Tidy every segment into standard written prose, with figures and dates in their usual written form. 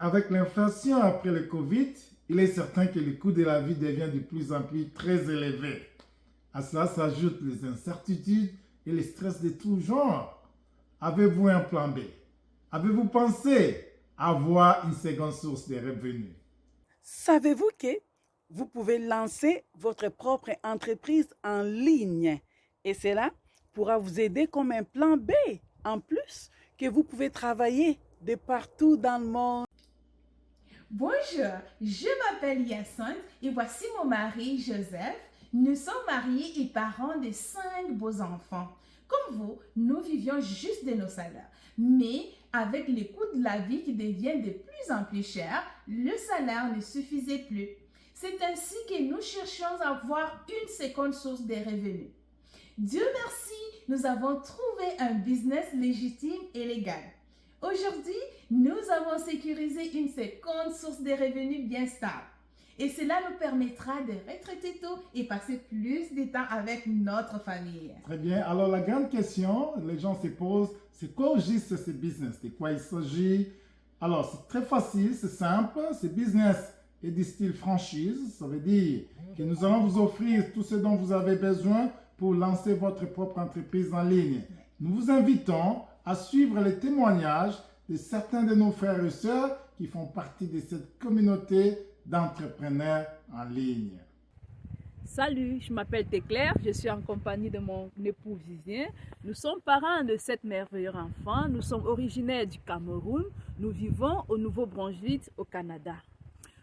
Avec l'inflation après le Covid, il est certain que le coût de la vie devient de plus en plus très élevé. À cela s'ajoutent les incertitudes et les stress de tout genre. Avez-vous un plan B? Avez-vous pensé avoir une seconde source de revenus? Savez-vous que vous pouvez lancer votre propre entreprise en ligne et cela pourra vous aider comme un plan B. En plus, que vous pouvez travailler de partout dans le monde. Bonjour, je m'appelle Hyacinthe et voici mon mari Joseph. Nous sommes mariés et parents de 5 beaux enfants. Comme vous, nous vivions juste de nos salaires. Mais avec les coûts de la vie qui deviennent de plus en plus chers, le salaire ne suffisait plus. C'est ainsi que nous cherchions à avoir une seconde source de revenus. Dieu merci, nous avons trouvé un business légitime et légal. Aujourd'hui, nous avons sécurisé une seconde source de revenus bien stable. Et cela nous permettra de retraiter tôt et passer plus de temps avec notre famille. Très bien. Alors, la grande question, les gens se posent, c'est quoi au juste ce business? De quoi il s'agit? Alors, c'est très facile, c'est simple. Ce business est du style franchise. Ça veut dire que nous allons vous offrir tout ce dont vous avez besoin pour lancer votre propre entreprise en ligne. Nous vous invitons à suivre les témoignages de certains de nos frères et sœurs qui font partie de cette communauté d'entrepreneurs en ligne. Salut, je m'appelle Teclair, je suis en compagnie de mon époux Vivien. Nous sommes parents de 7 merveilleux enfants. Nous sommes originaires du Cameroun. Nous vivons au Nouveau-Brunswick, au Canada.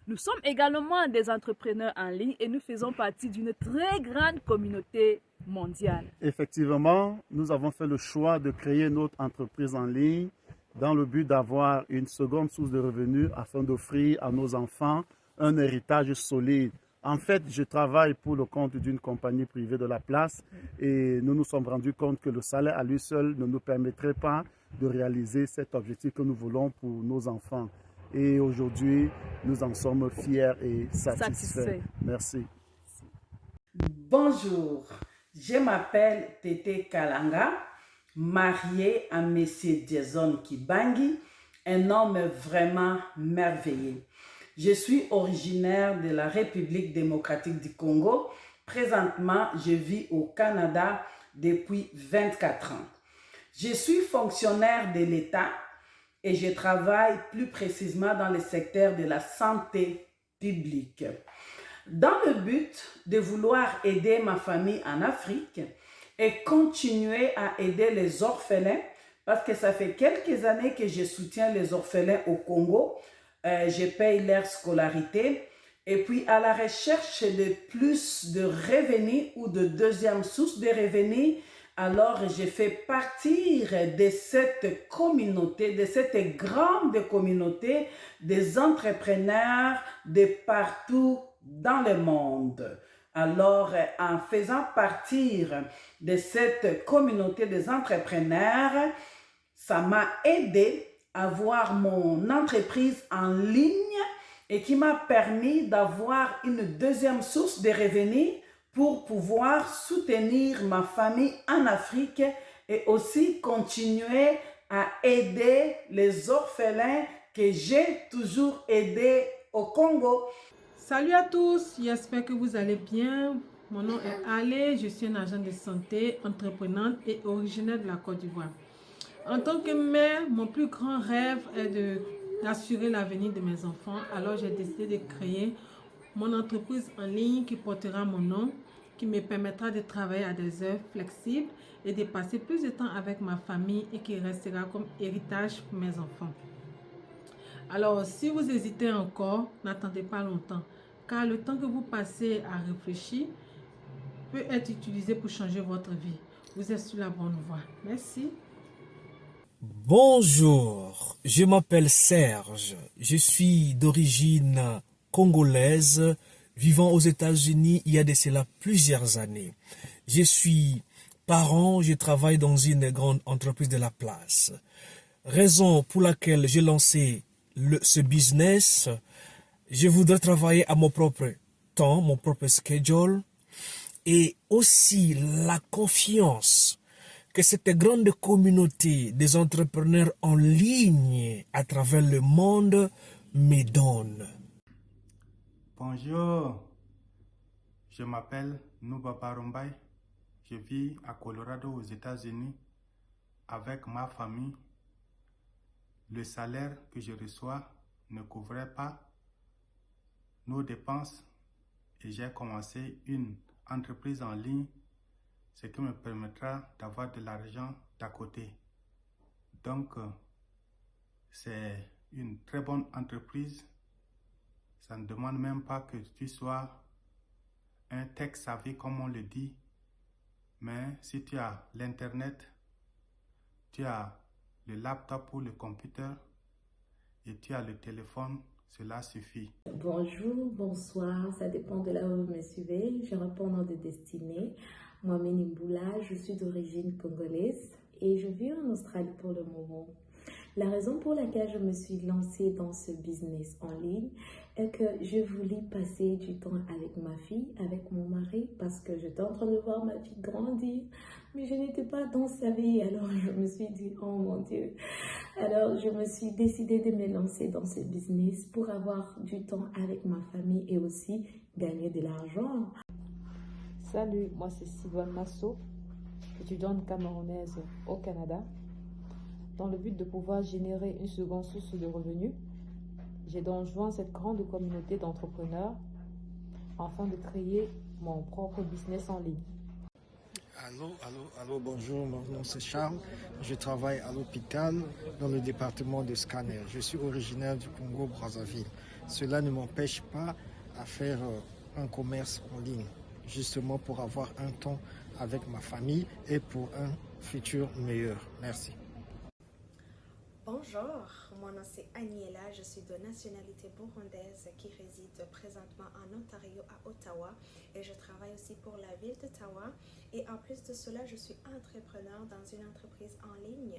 Nous sommes également des entrepreneurs en ligne et nous faisons partie d'une très grande communauté mondiale. Effectivement, nous avons fait le choix de créer notre entreprise en ligne dans le but d'avoir une seconde source de revenus afin d'offrir à nos enfants un héritage solide. En fait, je travaille pour le compte d'une compagnie privée de la place et nous nous sommes rendus compte que le salaire à lui seul ne nous permettrait pas de réaliser cet objectif que nous voulons pour nos enfants. Et aujourd'hui, nous en sommes fiers et satisfaits. Merci. Bonjour, je m'appelle Tété Kalanga, mariée à M. Jason Kibangi, un homme vraiment merveilleux. Je suis originaire de la République démocratique du Congo. Présentement, je vis au Canada depuis 24 ans. Je suis fonctionnaire de l'État et je travaille plus précisément dans le secteur de la santé publique. Dans le but de vouloir aider ma famille en Afrique et continuer à aider les orphelins, parce que ça fait quelques années que je soutiens les orphelins au Congo, je paye leur scolarité et puis à la recherche de plus de revenus ou de deuxième source de revenus, alors je fais partie de cette communauté, de cette grande communauté des entrepreneurs de partout dans le monde. Alors, en faisant partie de cette communauté des entrepreneurs, ça m'a aidé à avoir mon entreprise en ligne et qui m'a permis d'avoir une deuxième source de revenus pour pouvoir soutenir ma famille en Afrique et aussi continuer à aider les orphelins que j'ai toujours aidés au Congo. Salut à tous, j'espère que vous allez bien. Mon nom est Ale, je suis une agent de santé, entreprenante et originaire de la Côte d'Ivoire. En tant que mère, mon plus grand rêve est d'assurer l'avenir de mes enfants. Alors j'ai décidé de créer mon entreprise en ligne qui portera mon nom, qui me permettra de travailler à des heures flexibles et de passer plus de temps avec ma famille et qui restera comme héritage pour mes enfants. Alors, si vous hésitez encore, n'attendez pas longtemps, car le temps que vous passez à réfléchir peut être utilisé pour changer votre vie. Vous êtes sur la bonne voie. Merci. Bonjour, je m'appelle Serge, je suis d'origine congolaise, vivant aux États-Unis il y a de cela plusieurs années. Je suis parent, je travaille dans une grande entreprise de la place. Raison pour laquelle j'ai lancé ce business, je voudrais travailler à mon propre temps, mon propre schedule, et aussi la confiance que cette grande communauté des entrepreneurs en ligne à travers le monde me donne. Bonjour, je m'appelle Nouba Barumbay. Je vis à Colorado aux États-Unis avec ma famille. Le salaire que je reçois ne couvrait pas nos dépenses et j'ai commencé une entreprise en ligne, ce qui me permettra d'avoir de l'argent d'à côté. Donc, c'est une très bonne entreprise. Ça ne demande même pas que tu sois un tech savvy comme on le dit, mais si tu as l'internet, tu as le laptop ou le computer et tu as le téléphone, cela suffit. Bonjour, bonsoir, ça dépend de là où vous me suivez. Je réponds au nom de Destinée. Moi-même Nimboula, je suis d'origine congolaise et je vis en Australie pour le moment. La raison pour laquelle je me suis lancée dans ce business en ligne est que je voulais passer du temps avec ma fille, avec mon mari, parce que j'étais en train de voir ma fille grandir, mais je n'étais pas dans sa vie. Alors je me suis dit, oh mon Dieu. Alors je me suis décidée de me lancer dans ce business pour avoir du temps avec ma famille et aussi gagner de l'argent. Salut, moi c'est Sylvain Masso, étudiante camerounaise au Canada. Dans le but de pouvoir générer une seconde source de revenus, j'ai donc joint cette grande communauté d'entrepreneurs afin de créer mon propre business en ligne. Allô, bonjour, mon nom c'est Charles. Je travaille à l'hôpital dans le département de scanner. Je suis originaire du Congo-Brazzaville. Cela ne m'empêche pas à faire un commerce en ligne, justement pour avoir un temps avec ma famille et pour un futur meilleur. Merci. Bonjour, mon nom c'est Aniela, je suis de nationalité burundaise qui réside présentement en Ontario à Ottawa et je travaille aussi pour la ville d'Ottawa et en plus de cela je suis entrepreneur dans une entreprise en ligne.